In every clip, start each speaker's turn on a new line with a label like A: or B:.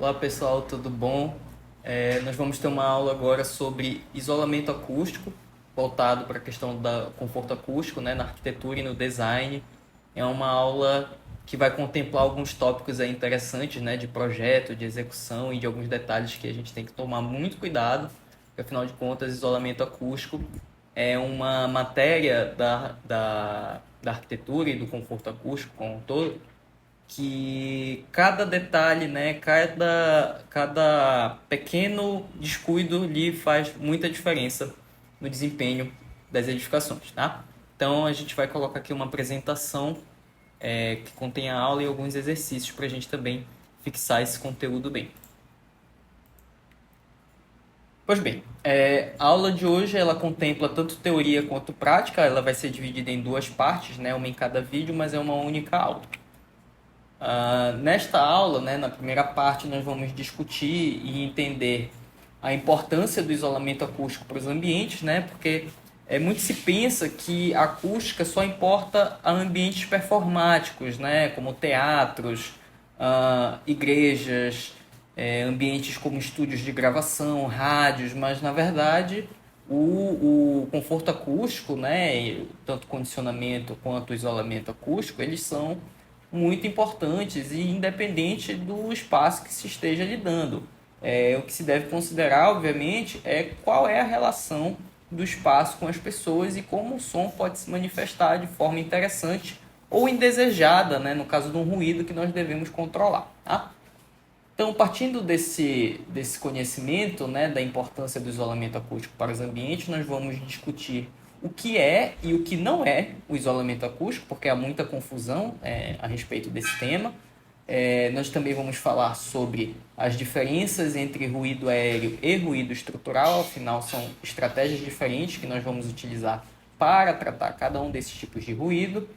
A: Olá pessoal, tudo bom? Nós vamos ter uma aula agora sobre isolamento acústico, voltado para a questão do conforto acústico, né, na arquitetura e no design. É uma aula que vai contemplar alguns tópicos aí interessantes, né, de projeto, de execução e de alguns detalhes que a gente tem que tomar muito cuidado, porque afinal de contas, isolamento acústico é uma matéria da arquitetura e do conforto acústico como um todo, que cada detalhe, né, cada pequeno descuido lhe faz muita diferença no desempenho das edificações, tá? Então a gente vai colocar aqui uma apresentação que contém a aula e alguns exercícios para a gente também fixar esse conteúdo bem. Pois bem, a aula de hoje ela contempla tanto teoria quanto prática. Ela vai ser dividida em duas partes, né, uma em cada vídeo, mas é uma única aula. Nesta aula, né, na primeira parte, nós vamos discutir e entender a importância do isolamento acústico para os ambientes, né, porque muito se pensa que a acústica só importa a ambientes performáticos, né, como teatros, igrejas, ambientes como estúdios de gravação, rádios, mas na verdade o conforto acústico, né, tanto condicionamento quanto isolamento acústico, eles são muito importantes e independente do espaço que se esteja lidando. O que se deve considerar, obviamente, é qual é a relação do espaço com as pessoas e como o som pode se manifestar de forma interessante ou indesejada, né, no caso de um ruído que nós devemos controlar. Tá? Então, partindo desse conhecimento, né, da importância do isolamento acústico para os ambientes, nós vamos discutir o que é e o que não é o isolamento acústico, porque há muita confusão a respeito desse tema. Nós também vamos falar sobre as diferenças entre ruído aéreo e ruído estrutural, afinal são estratégias diferentes que nós vamos utilizar para tratar cada um desses tipos de ruído.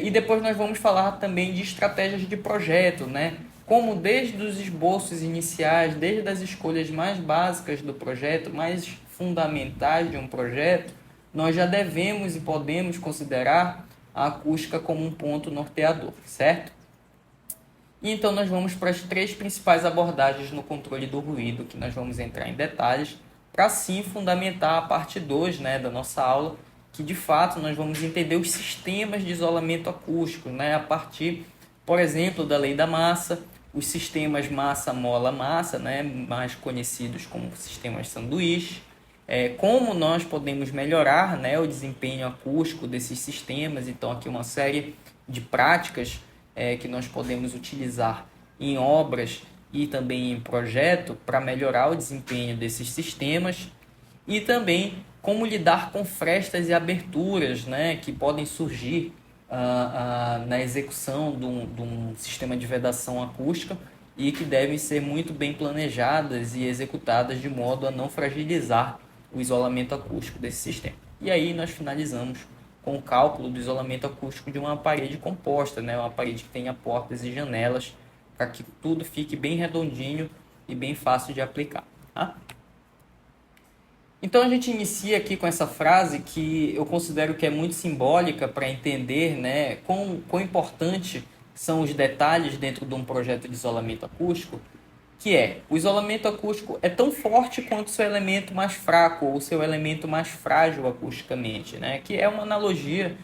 A: E depois nós vamos falar também de estratégias de projeto, né? Como desde os esboços iniciais, desde as escolhas mais básicas do projeto, mais fundamentais de um projeto, nós já devemos e podemos considerar a acústica como um ponto norteador, certo? E então nós vamos para as três principais abordagens no controle do ruído, que nós vamos entrar em detalhes, para assim fundamentar a parte 2, né, da nossa aula, que de fato nós vamos entender os sistemas de isolamento acústico, né, a partir, por exemplo, da lei da massa, os sistemas massa-mola-massa, né, mais conhecidos como sistemas sanduíche, como nós podemos melhorar, né, o desempenho acústico desses sistemas. Então aqui uma série de práticas que nós podemos utilizar em obras e também em projeto para melhorar o desempenho desses sistemas, e também como lidar com frestas e aberturas, né, que podem surgir na execução de um sistema de vedação acústica e que devem ser muito bem planejadas e executadas de modo a não fragilizar o isolamento acústico desse sistema. E aí nós finalizamos com o cálculo do isolamento acústico de uma parede composta, né? Uma parede que tenha portas e janelas, para que tudo fique bem redondinho e bem fácil de aplicar. Tá? Então a gente inicia aqui com essa frase que eu considero que é muito simbólica para entender, né, quão importante são os detalhes dentro de um projeto de isolamento acústico, que é: o isolamento acústico é tão forte quanto o seu elemento mais fraco ou o seu elemento mais frágil acusticamente, né? Que é uma analogia,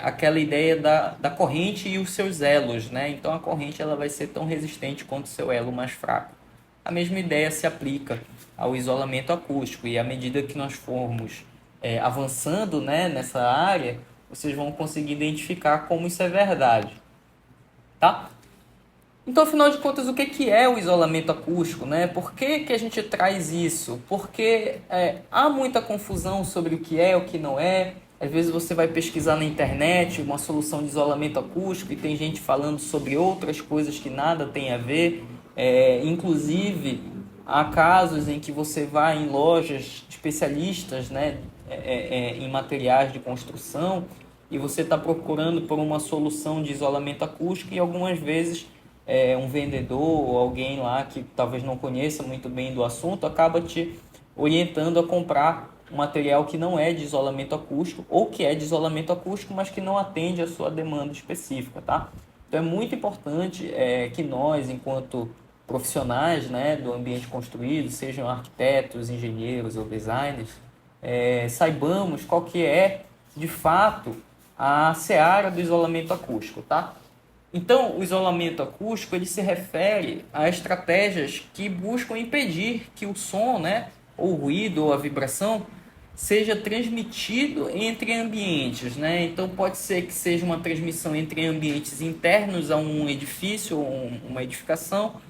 A: aquela ideia da corrente e os seus elos, né? Então a corrente ela vai ser tão resistente quanto o seu elo mais fraco. A mesma ideia se aplica ao isolamento acústico, e à medida que nós formos avançando, né, nessa área, vocês vão conseguir identificar como isso é verdade, tá? Então, afinal de contas, o que é o isolamento acústico, né? Por que a gente traz isso? Porque há muita confusão sobre o que é, o que não é. Às vezes você vai pesquisar na internet uma solução de isolamento acústico e tem gente falando sobre outras coisas que nada tem a ver. Inclusive, há casos em que você vai em lojas especialistas, né, em materiais de construção, e você está procurando por uma solução de isolamento acústico e algumas vezes um vendedor ou alguém lá que talvez não conheça muito bem do assunto acaba te orientando a comprar um material que não é de isolamento acústico ou que é de isolamento acústico, mas que não atende a sua demanda específica, tá? Então é muito importante que nós, enquanto profissionais, né, do ambiente construído, sejam arquitetos, engenheiros ou designers, saibamos qual que é, de fato, a seara do isolamento acústico, tá? Então, o isolamento acústico ele se refere a estratégias que buscam impedir que o som, né, ou o ruído ou a vibração seja transmitido entre ambientes, né? Então, pode ser que seja uma transmissão entre ambientes internos a um edifício ou uma edificação,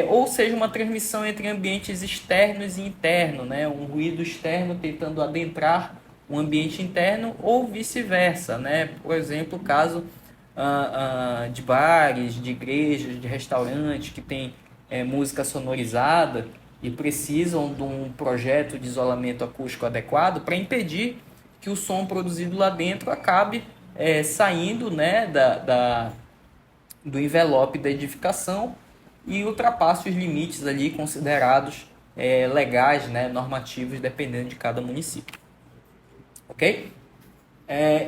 A: ou seja uma transmissão entre ambientes externos e internos, né? Um ruído externo tentando adentrar um ambiente interno ou vice-versa, né? Por exemplo, o caso de bares, de igrejas, de restaurantes que tem música sonorizada e precisam de um projeto de isolamento acústico adequado para impedir que o som produzido lá dentro acabe saindo, né, do envelope da edificação e ultrapasse os limites ali considerados legais, né, normativos, dependendo de cada município. Ok?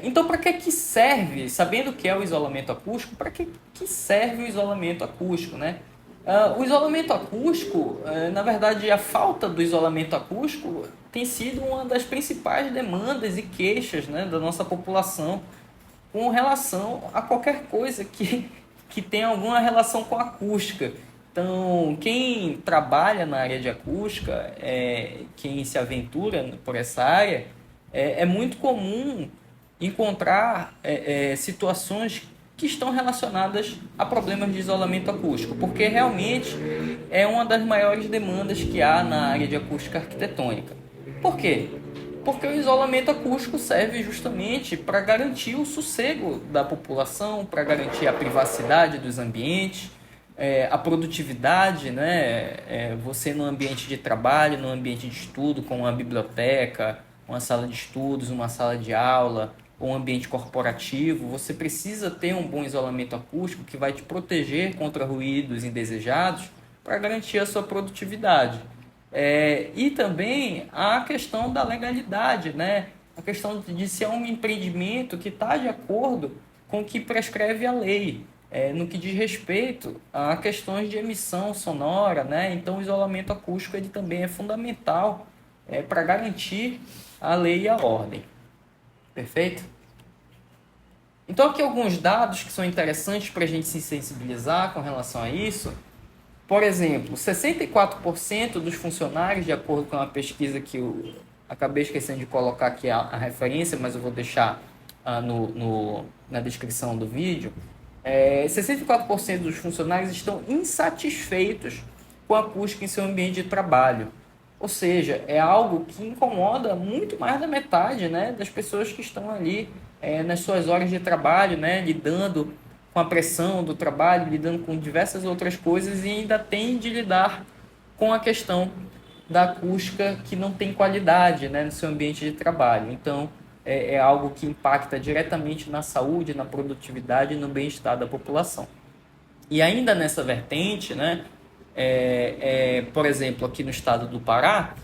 A: Então, para que serve, sabendo o que é o isolamento acústico, para que serve o isolamento acústico, né? O isolamento acústico, na verdade, a falta do isolamento acústico tem sido uma das principais demandas e queixas, né, da nossa população com relação a qualquer coisa que tenha alguma relação com acústica. Então, quem trabalha na área de acústica, quem se aventura por essa área, é muito comum encontrar situações que estão relacionadas a problemas de isolamento acústico, porque realmente é uma das maiores demandas que há na área de acústica arquitetônica. Por quê? Porque o isolamento acústico serve justamente para garantir o sossego da população, para garantir a privacidade dos ambientes, a produtividade, né? Você no ambiente de trabalho, no ambiente de estudo, como uma biblioteca, uma sala de estudos, uma sala de aula, ou um ambiente corporativo, você precisa ter um bom isolamento acústico que vai te proteger contra ruídos indesejados para garantir a sua produtividade. E também a questão da legalidade, né? A questão de ser um empreendimento que está de acordo com o que prescreve a lei, no que diz respeito a questões de emissão sonora, né? Então o isolamento acústico ele também é fundamental para garantir a lei e a ordem. Perfeito? Então, aqui alguns dados que são interessantes para a gente se sensibilizar com relação a isso. Por exemplo, 64% dos funcionários, de acordo com uma pesquisa que eu acabei esquecendo de colocar aqui a referência, mas eu vou deixar na descrição do vídeo, 64% dos funcionários estão insatisfeitos com a acústica em seu ambiente de trabalho. Ou seja, é algo que incomoda muito mais da metade, né, das pessoas que estão ali nas suas horas de trabalho, né, lidando com a pressão do trabalho, lidando com diversas outras coisas e ainda tem de lidar com a questão da acústica que não tem qualidade, né, no seu ambiente de trabalho. Então, é algo que impacta diretamente na saúde, na produtividade e no bem-estar da população. E ainda nessa vertente, né, por exemplo, aqui no estado do Pará,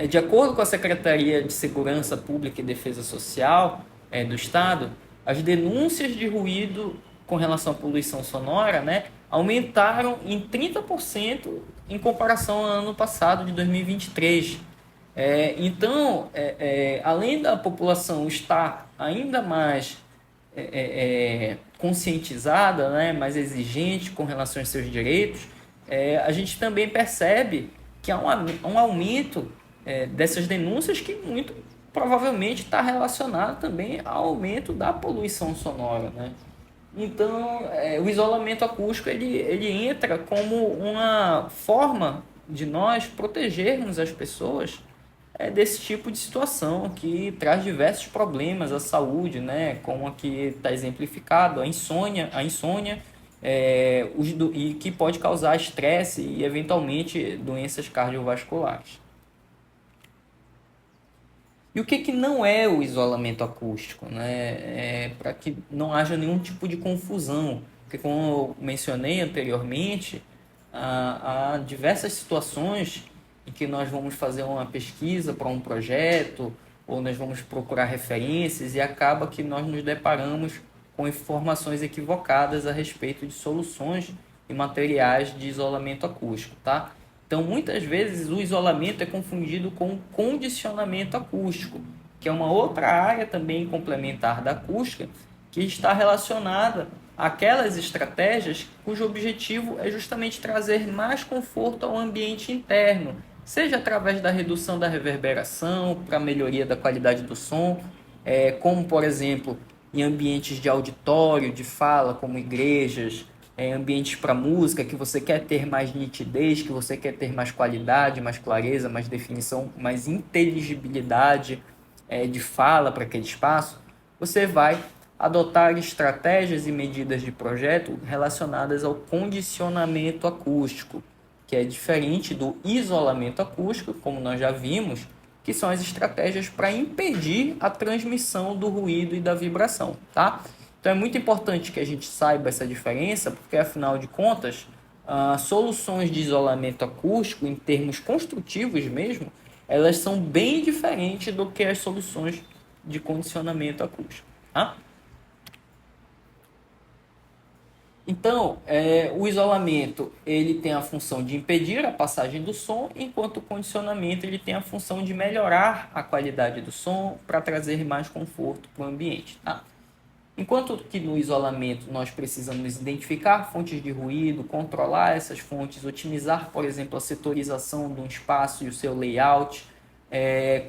A: de acordo com a Secretaria de Segurança Pública e Defesa Social do estado, as denúncias de ruído com relação à poluição sonora, né, aumentaram em 30% em comparação ao ano passado, de 2023. Então, além da população estar ainda mais conscientizada, né, mais exigente com relação aos seus direitos, a gente também percebe que há um aumento dessas denúncias que muito provavelmente está relacionado também ao aumento da poluição sonora, né? Então, o isolamento acústico ele entra como uma forma de nós protegermos as pessoas desse tipo de situação que traz diversos problemas à saúde, né? Como aqui está exemplificado, a insônia, e que pode causar estresse e, eventualmente, doenças cardiovasculares. E o que não é o isolamento acústico, né? Para que não haja nenhum tipo de confusão, porque, como eu mencionei anteriormente, há diversas situações em que nós vamos fazer uma pesquisa para um projeto, ou nós vamos procurar referências e acaba que nós nos deparamos com informações equivocadas a respeito de soluções e materiais de isolamento acústico, tá? Então, muitas vezes o isolamento é confundido com condicionamento acústico, que é uma outra área também complementar da acústica, que está relacionada àquelas estratégias cujo objetivo é justamente trazer mais conforto ao ambiente interno, seja através da redução da reverberação, para a melhoria da qualidade do som, como, por exemplo, em ambientes de auditório, de fala, como igrejas, ambientes para música, que você quer ter mais nitidez, que você quer ter mais qualidade, mais clareza, mais definição, mais inteligibilidade de fala para aquele espaço, você vai adotar estratégias e medidas de projeto relacionadas ao condicionamento acústico, que é diferente do isolamento acústico, como nós já vimos, que são as estratégias para impedir a transmissão do ruído e da vibração, tá? Então é muito importante que a gente saiba essa diferença, porque afinal de contas, soluções de isolamento acústico, em termos construtivos mesmo, elas são bem diferentes do que as soluções de condicionamento acústico, tá? Então, o isolamento ele tem a função de impedir a passagem do som, enquanto o condicionamento ele tem a função de melhorar a qualidade do som para trazer mais conforto para o ambiente. Tá? Enquanto que no isolamento nós precisamos identificar fontes de ruído, controlar essas fontes, otimizar, por exemplo, a setorização de um espaço e o seu layout,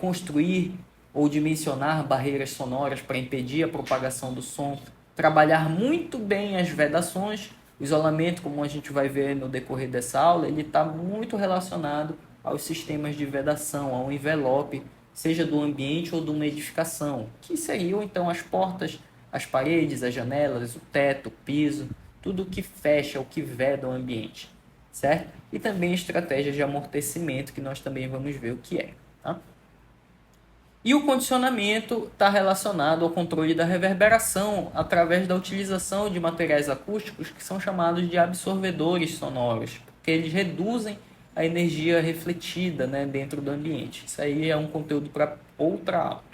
A: construir ou dimensionar barreiras sonoras para impedir a propagação do som, trabalhar muito bem as vedações. O isolamento, como a gente vai ver no decorrer dessa aula, ele está muito relacionado aos sistemas de vedação, ao envelope, seja do ambiente ou de uma edificação, que seriam então as portas, as paredes, as janelas, o teto, o piso, tudo que fecha, o que veda o ambiente, certo? E também estratégias de amortecimento, que nós também vamos ver o que é, tá? E o condicionamento está relacionado ao controle da reverberação através da utilização de materiais acústicos que são chamados de absorvedores sonoros, porque eles reduzem a energia refletida, né, dentro do ambiente. Isso aí é um conteúdo para outra aula.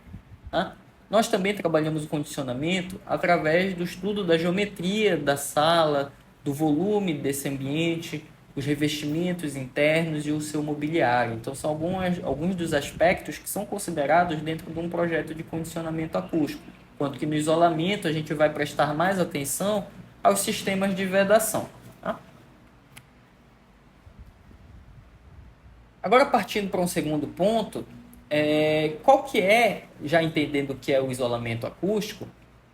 A: Tá? Nós também trabalhamos o condicionamento através do estudo da geometria da sala, do volume desse ambiente, os revestimentos internos e o seu mobiliário. Então, são alguns dos aspectos que são considerados dentro de um projeto de condicionamento acústico, enquanto que no isolamento a gente vai prestar mais atenção aos sistemas de vedação. Tá? Agora, partindo para um segundo ponto, qual que é, já entendendo o que é o isolamento acústico,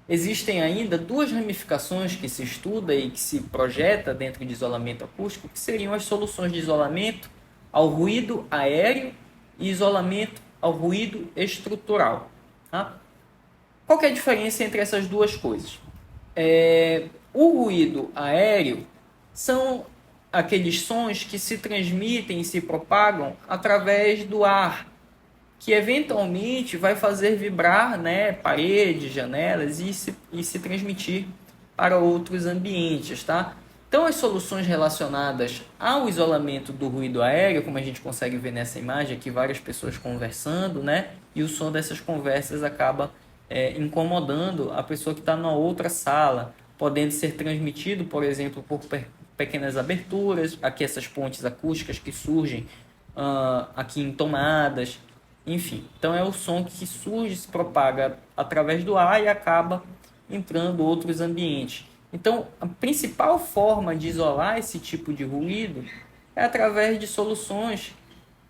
A: existem ainda duas ramificações que se estuda e que se projeta dentro de isolamento acústico, que seriam as soluções de isolamento ao ruído aéreo e isolamento ao ruído estrutural. Tá? Qual que é a diferença entre essas duas coisas? O ruído aéreo são aqueles sons que se transmitem e se propagam através do ar, que eventualmente vai fazer vibrar, né, paredes, janelas e se transmitir para outros ambientes, tá? Então, as soluções relacionadas ao isolamento do ruído aéreo, como a gente consegue ver nessa imagem aqui, várias pessoas conversando, né? E o som dessas conversas acaba incomodando a pessoa que está numa outra sala, podendo ser transmitido, por exemplo, por pequenas aberturas, aqui essas pontes acústicas que surgem aqui em tomadas, enfim. Então é o som que surge, se propaga através do ar e acaba entrando em outros ambientes. Então, a principal forma de isolar esse tipo de ruído é através de soluções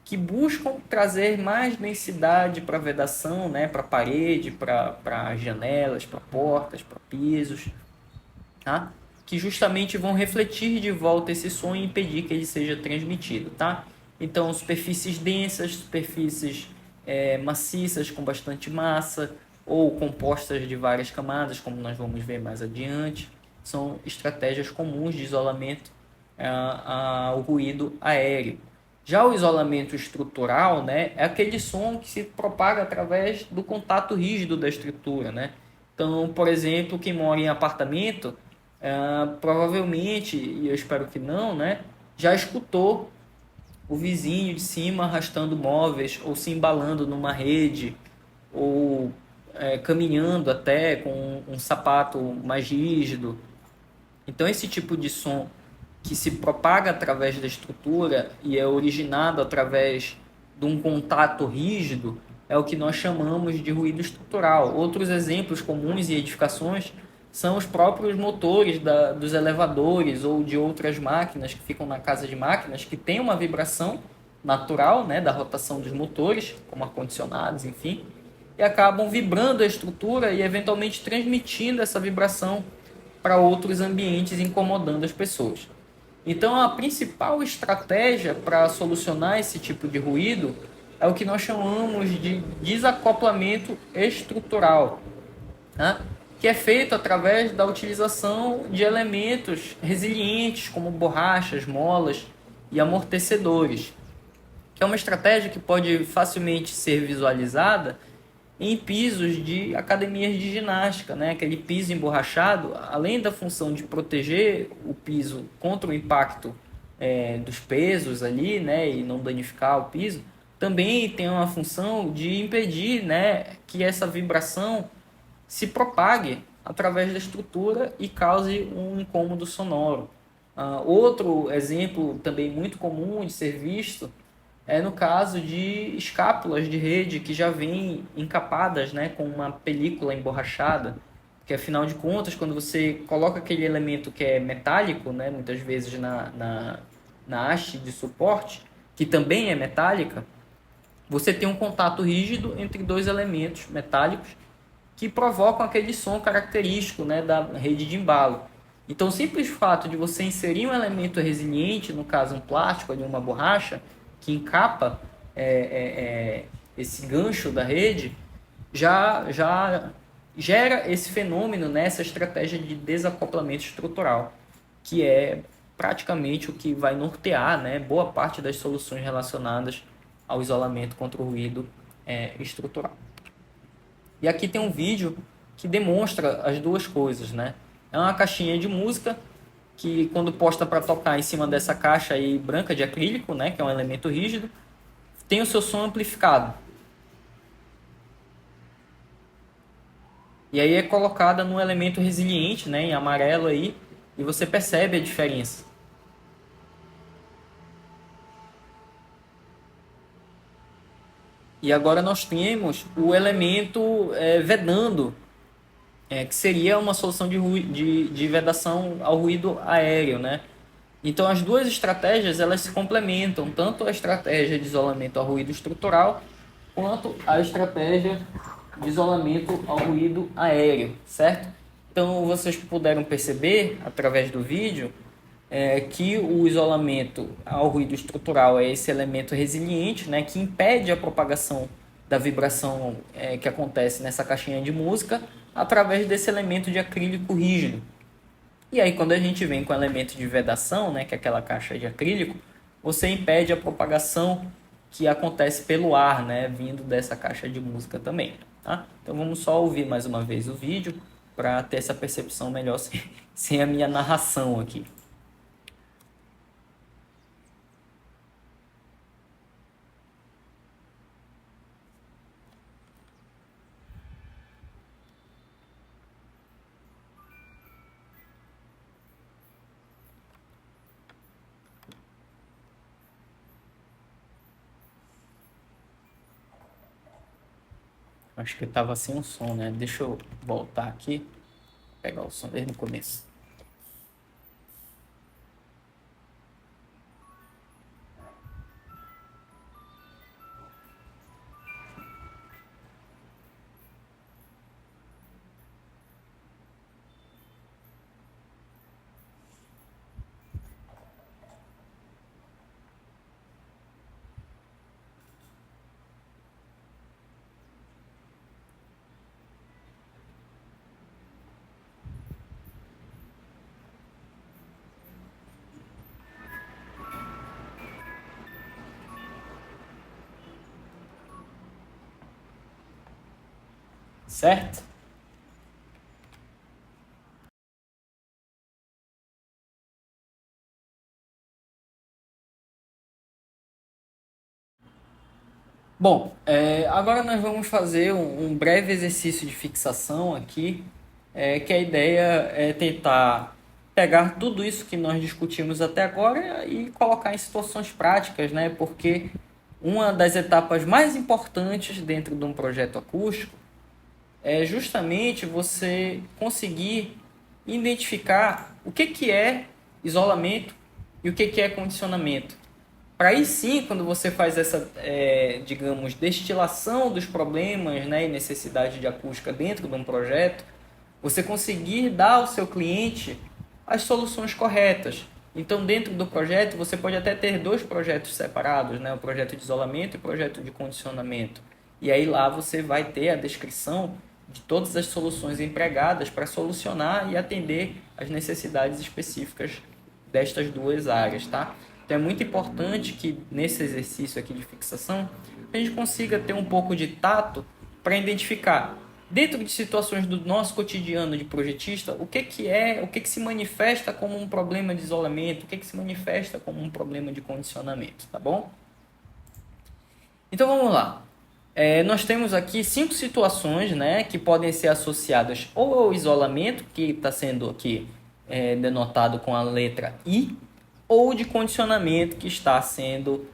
A: que buscam trazer mais densidade para a vedação, né, para a parede, para janelas, para portas, para pisos, tá? Que justamente vão refletir de volta esse som e impedir que ele seja transmitido. Tá? Então, superfícies densas, superfícies maciças com bastante massa ou compostas de várias camadas, como nós vamos ver mais adiante, são estratégias comuns de isolamento ao ruído aéreo. Já o isolamento estrutural, né, é aquele som que se propaga através do contato rígido da estrutura. Né? Então, por exemplo, quem mora em apartamento, provavelmente, e eu espero que não, né, já escutou o vizinho de cima arrastando móveis ou se embalando numa rede ou caminhando até com um sapato mais rígido. Então, esse tipo de som que se propaga através da estrutura e é originado através de um contato rígido, é o que nós chamamos de ruído estrutural. Outros exemplos comuns em edificações são os próprios motores dos elevadores ou de outras máquinas que ficam na casa de máquinas, que tem uma vibração natural, né, da rotação dos motores, como ar-condicionados, enfim, e acabam vibrando a estrutura e eventualmente transmitindo essa vibração para outros ambientes, incomodando as pessoas. Então, a principal estratégia para solucionar esse tipo de ruído é o que nós chamamos de desacoplamento estrutural, né? Que é feito através da utilização de elementos resilientes, como borrachas, molas e amortecedores, que é uma estratégia que pode facilmente ser visualizada em pisos de academias de ginástica, né? Aquele piso emborrachado, além da função de proteger o piso contra o impacto dos pesos ali, né? E não danificar o piso, também tem uma função de impedir, né, que essa vibração se propague através da estrutura e cause um incômodo sonoro. Outro exemplo também muito comum de ser visto é no caso de escápulas de rede que já vêm encapadas, né, com uma película emborrachada, que afinal de contas, quando você coloca aquele elemento que é metálico, né, muitas vezes na haste de suporte, que também é metálica, você tem um contato rígido entre dois elementos metálicos que provocam aquele som característico, né, da rede de embalo. Então, o simples fato de você inserir um elemento resiliente, no caso um plástico, ali, uma borracha, que encapa esse gancho da rede, já gera esse fenômeno, né, essa estratégia de desacoplamento estrutural, que é praticamente o que vai nortear, né, boa parte das soluções relacionadas ao isolamento contra o ruído estrutural. E aqui tem um vídeo que demonstra as duas coisas, né? É uma caixinha de música que, quando posta para tocar em cima dessa caixa aí branca de acrílico, né, que é um elemento rígido, tem o seu som amplificado. E aí é colocada num elemento resiliente, né, em amarelo aí, e você percebe a diferença. E agora nós temos o elemento vedando, que seria uma solução de vedação ao ruído aéreo, né? Então as duas estratégias elas se complementam, tanto a estratégia de isolamento ao ruído estrutural quanto a estratégia de isolamento ao ruído aéreo, certo? Então vocês puderam perceber através do vídeo que o isolamento ao ruído estrutural é esse elemento resiliente, né, que impede a propagação da vibração que acontece nessa caixinha de música através desse elemento de acrílico rígido. E aí, quando a gente vem com o elemento de vedação, né, que é aquela caixa de acrílico, você impede a propagação que acontece pelo ar, né, vindo dessa caixa de música também. Tá? Então vamos só ouvir mais uma vez o vídeo para ter essa percepção melhor sem a minha narração aqui. Acho que estava sem o som, né? Deixa eu voltar aqui, pegar o som desde o começo. Certo? Bom, agora nós vamos fazer um breve exercício de fixação aqui, que a ideia é tentar pegar tudo isso que nós discutimos até agora e colocar em situações práticas, né? Porque uma das etapas mais importantes dentro de um projeto acústico é justamente você conseguir identificar o que é isolamento e o que é condicionamento. Para aí sim, quando você faz essa, digamos, destilação dos problemas, né, e necessidade de acústica dentro de um projeto, você conseguir dar ao seu cliente as soluções corretas. Então, dentro do projeto, você pode até ter dois projetos separados, né, o projeto de isolamento e o projeto de condicionamento. E aí lá você vai ter a descrição de todas as soluções empregadas para solucionar e atender às necessidades específicas destas duas áreas, tá? Então é muito importante que nesse exercício aqui de fixação a gente consiga ter um pouco de tato para identificar dentro de situações do nosso cotidiano de projetista o que se manifesta como um problema de isolamento, o que se manifesta como um problema de condicionamento, tá bom? Então vamos lá. Nós temos aqui 5 situações, né, que podem ser associadas ou ao isolamento, que está sendo aqui denotado com a letra I, ou de condicionamento, que está sendo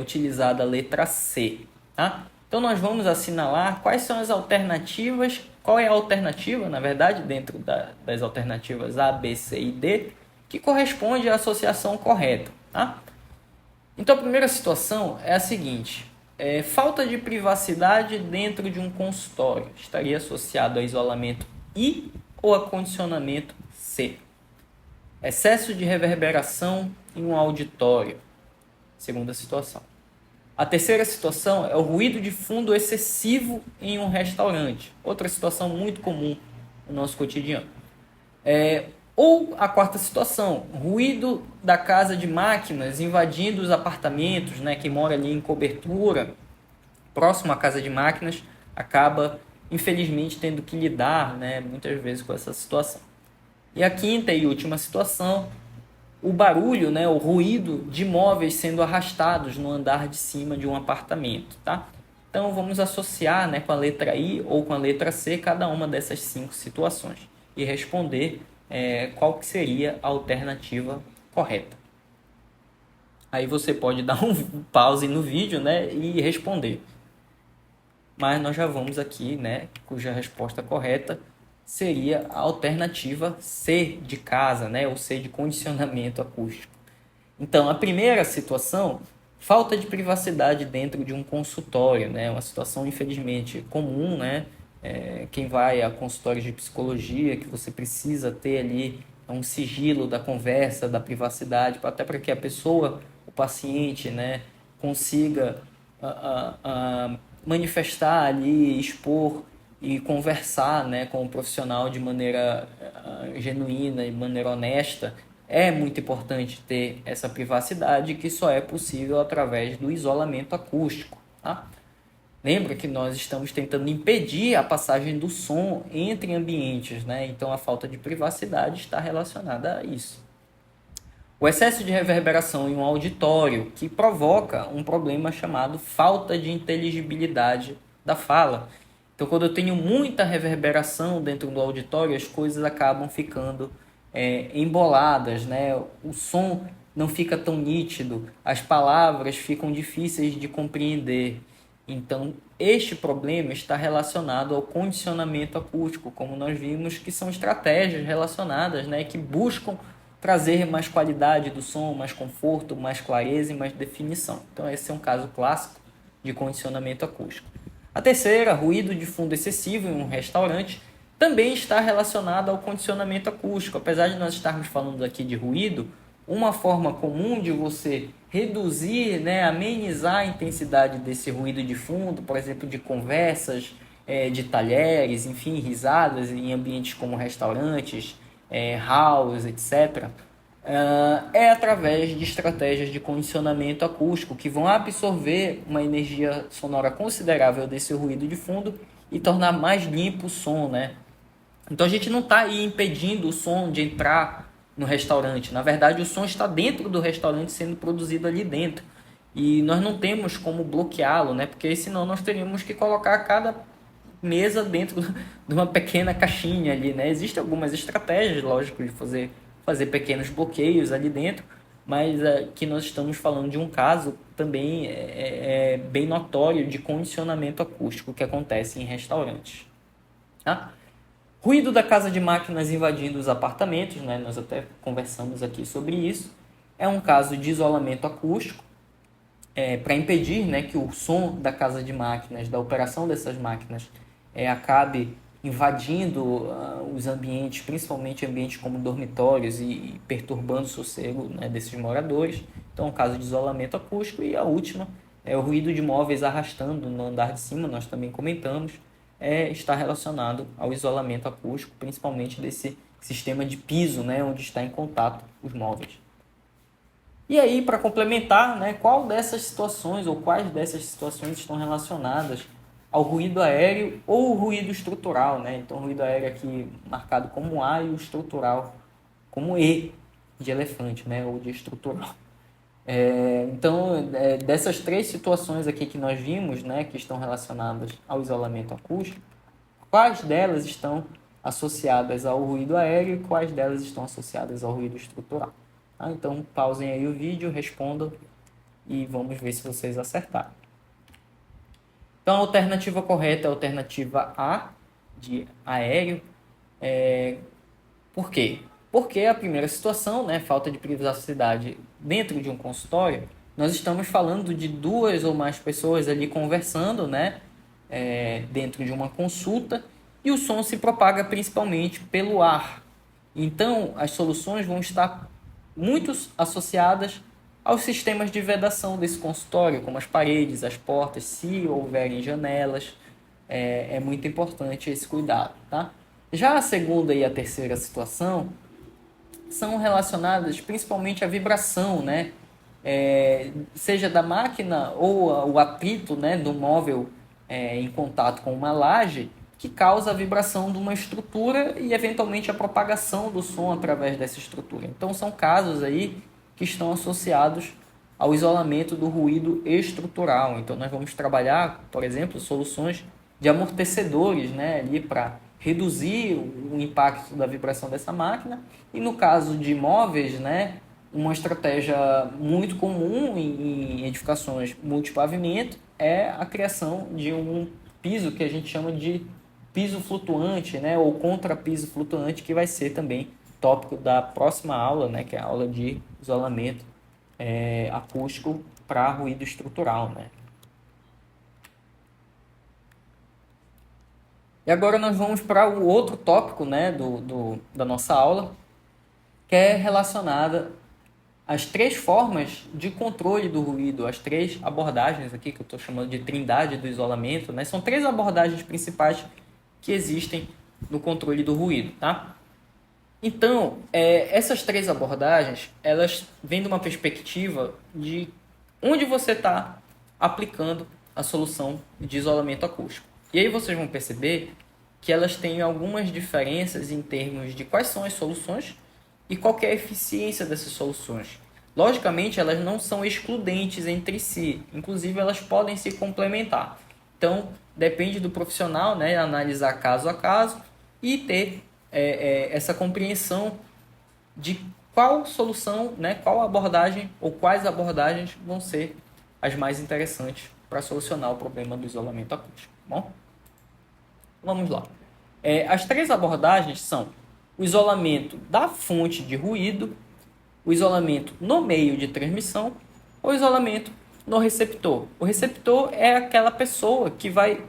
A: utilizada a letra C. Tá? Então nós vamos assinalar quais são as alternativas, qual é a alternativa, na verdade, dentro das alternativas A, B, C e D, que corresponde à associação correta. Tá? Então a primeira situação é a seguinte: falta de privacidade dentro de um consultório estaria associado a isolamento I ou a condicionamento C. Excesso de reverberação em um auditório, segunda situação. A terceira situação é o ruído de fundo excessivo em um restaurante, outra situação muito comum no nosso cotidiano. Ou a quarta situação, ruído da casa de máquinas invadindo os apartamentos, né, que mora ali em cobertura, próximo à casa de máquinas, acaba, infelizmente, tendo que lidar, né, muitas vezes com essa situação. E a quinta e última situação, o barulho, né, o ruído de móveis sendo arrastados no andar de cima de um apartamento. Tá? Então vamos associar, né, com a letra I ou com a letra C cada uma dessas 5 situações e responder qual que seria a alternativa correta. Aí você pode dar um pause no vídeo, né, e responder. Mas nós já vamos aqui, né, cuja resposta correta seria a alternativa C de casa, né, ou C de condicionamento acústico. Então, a primeira situação, falta de privacidade dentro de um consultório, né, uma situação infelizmente comum, né, quem vai a consultórios de psicologia, que você precisa ter ali um sigilo da conversa, da privacidade, até para que a pessoa, o paciente, né, consiga manifestar ali, expor e conversar, né, com o profissional de maneira genuína, de maneira honesta. É muito importante ter essa privacidade, que só é possível através do isolamento acústico. Tá? Lembra que nós estamos tentando impedir a passagem do som entre ambientes, né? Então a falta de privacidade está relacionada a isso. O excesso de reverberação em um auditório, que provoca um problema chamado falta de inteligibilidade da fala. Então, quando eu tenho muita reverberação dentro do auditório, as coisas acabam ficando emboladas, né? O som não fica tão nítido, as palavras ficam difíceis de compreender. Então, este problema está relacionado ao condicionamento acústico, como nós vimos, que são estratégias relacionadas, né, que buscam trazer mais qualidade do som, mais conforto, mais clareza e mais definição. Então, esse é um caso clássico de condicionamento acústico. A terceira, ruído de fundo excessivo em um restaurante, também está relacionado ao condicionamento acústico. Apesar de nós estarmos falando aqui de ruído, uma forma comum de você reduzir, né, amenizar a intensidade desse ruído de fundo, por exemplo, de conversas, de talheres, enfim, risadas em ambientes como restaurantes, house, etc., é através de estratégias de condicionamento acústico que vão absorver uma energia sonora considerável desse ruído de fundo e tornar mais limpo o som, né? Então a gente não está aí impedindo o som de entrar no restaurante. Na verdade, o som está dentro do restaurante sendo produzido ali dentro. E nós não temos como bloqueá-lo, né? Porque senão nós teríamos que colocar cada mesa dentro de uma pequena caixinha ali, né? Existem algumas estratégias, lógico, de fazer pequenos bloqueios ali dentro, mas aqui nós estamos falando de um caso também bem notório de condicionamento acústico que acontece em restaurantes. Tá? Ruído da casa de máquinas invadindo os apartamentos, né? Nós até conversamos aqui sobre isso. É um caso de isolamento acústico, para impedir, né, que o som da casa de máquinas, da operação dessas máquinas, acabe invadindo os ambientes, principalmente ambientes como dormitórios e perturbando o sossego, né, desses moradores. Então, um caso de isolamento acústico. E a última é o ruído de móveis arrastando no andar de cima, nós também comentamos, está relacionado ao isolamento acústico, principalmente desse sistema de piso, né, onde está em contato os móveis. E aí, para complementar, né, qual dessas situações ou quais dessas situações estão relacionadas ao ruído aéreo ou ruído estrutural, né? Então, o ruído aéreo aqui marcado como A e o estrutural como E, de elefante, né, ou de estrutural. Então, dessas três situações aqui que nós vimos, né, que estão relacionadas ao isolamento acústico, quais delas estão associadas ao ruído aéreo e quais delas estão associadas ao ruído estrutural? Tá? Então, pausem aí o vídeo, respondam e vamos ver se vocês acertaram. Então, a alternativa correta é a alternativa A, de aéreo. Por quê? Porque a primeira situação, né, falta de privacidade dentro de um consultório, nós estamos falando de duas ou mais pessoas ali conversando, né, dentro de uma consulta, e o som se propaga principalmente pelo ar. Então, as soluções vão estar muito associadas aos sistemas de vedação desse consultório, como as paredes, as portas, se houverem janelas. É muito importante esse cuidado, tá? Já a segunda e a terceira situação são relacionadas principalmente à vibração, né? Seja da máquina ou o atrito, né, do móvel em contato com uma laje, que causa a vibração de uma estrutura e eventualmente a propagação do som através dessa estrutura. Então são casos aí que estão associados ao isolamento do ruído estrutural. Então nós vamos trabalhar, por exemplo, soluções de amortecedores, né, ali para reduzir o impacto da vibração dessa máquina. E no caso de móveis, né, uma estratégia muito comum em edificações multipavimento é a criação de um piso que a gente chama de piso flutuante, né, ou contrapiso flutuante, que vai ser também tópico da próxima aula, né, que é a aula de isolamento acústico para ruído estrutural, né. E agora nós vamos para o outro tópico, né, da nossa aula, que é relacionada às três formas de controle do ruído, as três abordagens aqui que eu estou chamando de trindade do isolamento, né? São três abordagens principais que existem no controle do ruído, tá? Então, essas três abordagens, elas vêm de uma perspectiva de onde você está aplicando a solução de isolamento acústico. E aí vocês vão perceber que elas têm algumas diferenças em termos de quais são as soluções e qual que é a eficiência dessas soluções. Logicamente, elas não são excludentes entre si, inclusive elas podem se complementar. Então, depende do profissional, né, analisar caso a caso e ter essa compreensão de qual solução, né, qual abordagem ou quais abordagens vão ser as mais interessantes para solucionar o problema do isolamento acústico. Bom, vamos lá. As três abordagens são o isolamento da fonte de ruído, o isolamento no meio de transmissão ou o isolamento no receptor. O receptor é aquela pessoa que vai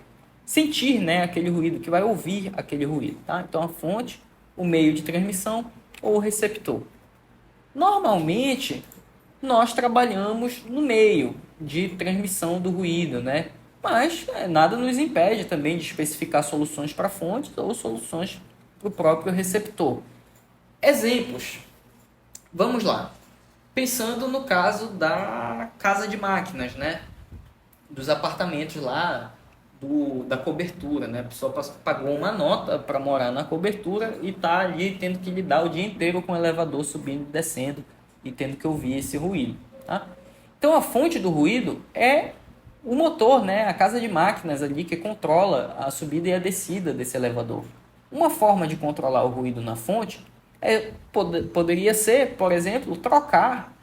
A: sentir, né, aquele ruído, que vai ouvir aquele ruído. Tá? Então, a fonte, o meio de transmissão ou o receptor. Normalmente, nós trabalhamos no meio de transmissão do ruído, né? Mas nada nos impede também de especificar soluções para fontes ou soluções para o próprio receptor. Exemplos. Vamos lá. Pensando no caso da casa de máquinas, né? Dos apartamentos lá, da cobertura, né? A pessoa pagou uma nota para morar na cobertura e está ali tendo que lidar o dia inteiro com o elevador subindo e descendo e tendo que ouvir esse ruído, tá? Então, a fonte do ruído é o motor, né, a casa de máquinas ali que controla a subida e a descida desse elevador. Uma forma de controlar o ruído na fonte poderia ser, por exemplo, trocar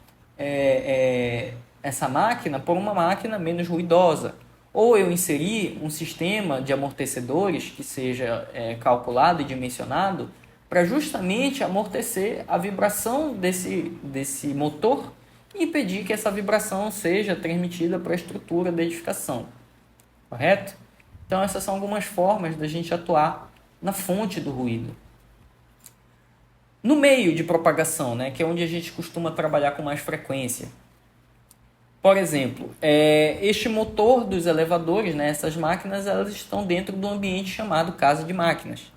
A: essa máquina por uma máquina menos ruidosa. Ou eu inserir um sistema de amortecedores que seja calculado e dimensionado para justamente amortecer a vibração desse motor e impedir que essa vibração seja transmitida para a estrutura da edificação. Correto? Então, essas são algumas formas da gente atuar na fonte do ruído. No meio de propagação, né, que é onde a gente costuma trabalhar com mais frequência. Por exemplo, este motor dos elevadores, né, essas máquinas, elas estão dentro do ambiente chamado casa de máquinas.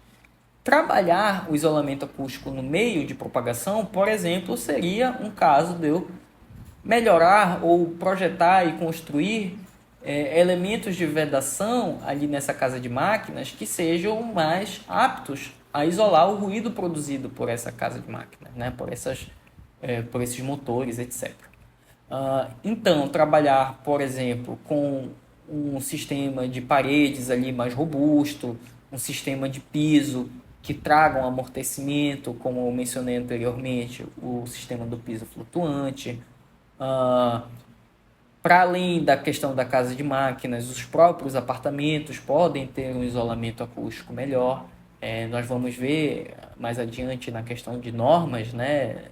A: Trabalhar o isolamento acústico no meio de propagação, por exemplo, seria um caso de eu melhorar ou projetar e construir elementos de vedação ali nessa casa de máquinas que sejam mais aptos a isolar o ruído produzido por essa casa de máquinas, né? por esses motores, etc. Então, trabalhar, por exemplo, com um sistema de paredes ali mais robusto, um sistema de piso que traga um amortecimento, como eu mencionei anteriormente, o sistema do piso flutuante. Para além da questão da casa de máquinas, os próprios apartamentos podem ter um isolamento acústico melhor. Nós vamos ver mais adiante na questão de normas, né?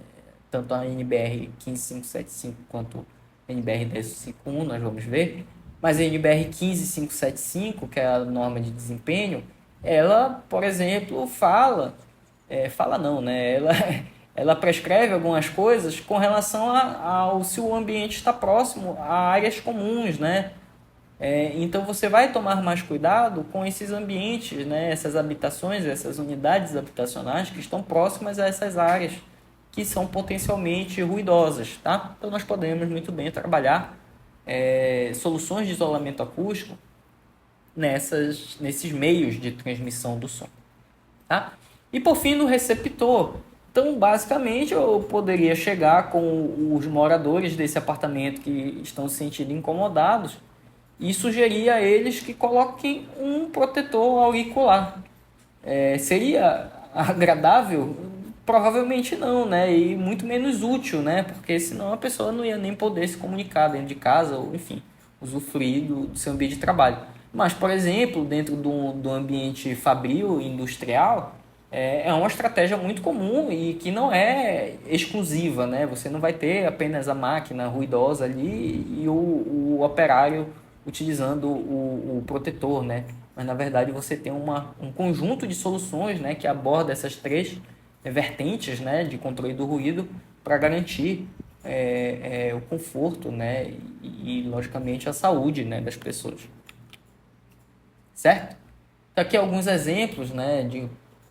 A: Tanto a NBR 15575 quanto a NBR 1051, nós vamos ver. Mas a NBR 15575, que é a norma de desempenho, ela, por exemplo, fala não, né? Ela prescreve algumas coisas com relação ao se o ambiente está próximo a áreas comuns, né? Então você vai tomar mais cuidado com esses ambientes, né? Essas habitações, essas unidades habitacionais que estão próximas a essas áreas que são potencialmente ruidosas, tá? Então nós podemos muito bem trabalhar soluções de isolamento acústico nesses meios de transmissão do som, tá? E por fim, no receptor. Então, basicamente, eu poderia chegar com os moradores desse apartamento que estão se sentindo incomodados e sugerir a eles que coloquem um protetor auricular. Seria agradável? Provavelmente não, né? E muito menos útil, né? Porque senão a pessoa não ia nem poder se comunicar dentro de casa ou, enfim, usufruir do seu ambiente de trabalho. Mas, por exemplo, dentro do ambiente fabril industrial, é uma estratégia muito comum e que não é exclusiva, né? Você não vai ter apenas a máquina ruidosa ali e o operário utilizando o protetor, né? Mas, na verdade, você tem um conjunto de soluções, né, que aborda essas três vertentes, né, de controle do ruído para garantir o conforto, né, e, logicamente, a saúde, né, das pessoas. Certo? Então, aqui alguns exemplos, né, de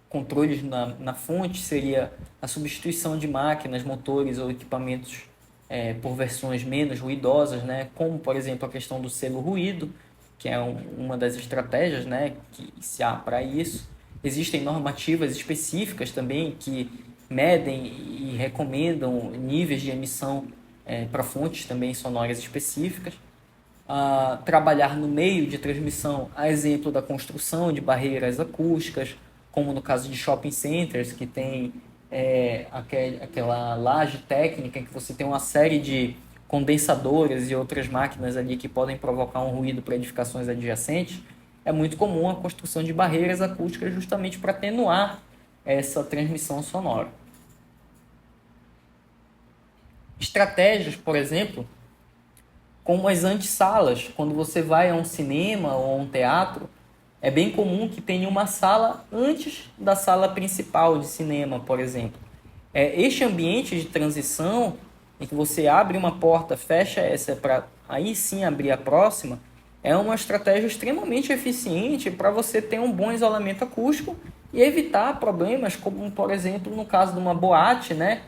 A: controles na fonte seria a substituição de máquinas, motores ou equipamentos por versões menos ruidosas, né? Como, por exemplo, a questão do selo ruído, que é uma das estratégias, né, que se há para isso. Existem normativas específicas também que medem e recomendam níveis de emissão para fontes também sonoras específicas. Trabalhar no meio de transmissão, a exemplo da construção de barreiras acústicas, como no caso de shopping centers, que tem aquela laje técnica em que você tem uma série de condensadores e outras máquinas ali que podem provocar um ruído para edificações adjacentes. É muito comum a construção de barreiras acústicas justamente para atenuar essa transmissão sonora. Estratégias, por exemplo, como as antessalas. Quando você vai a um cinema ou a um teatro, é bem comum que tenha uma sala antes da sala principal de cinema, por exemplo. Este ambiente de transição, em que você abre uma porta, fecha essa para aí sim abrir a próxima, é uma estratégia extremamente eficiente para você ter um bom isolamento acústico e evitar problemas, como, por exemplo, no caso de uma boate, né?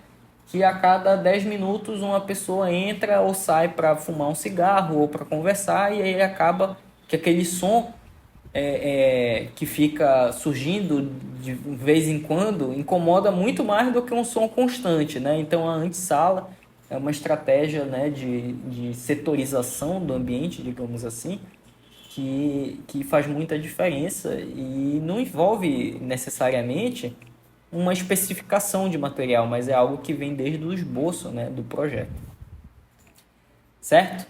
A: Que a cada 10 minutos uma pessoa entra ou sai para fumar um cigarro ou para conversar, e aí acaba que aquele som que fica surgindo de vez em quando incomoda muito mais do que um som constante, né? Então a antessala é uma estratégia, né, de setorização do ambiente, digamos assim, que faz muita diferença e não envolve necessariamente uma especificação de material, mas é algo que vem desde o esboço, né, do projeto, certo?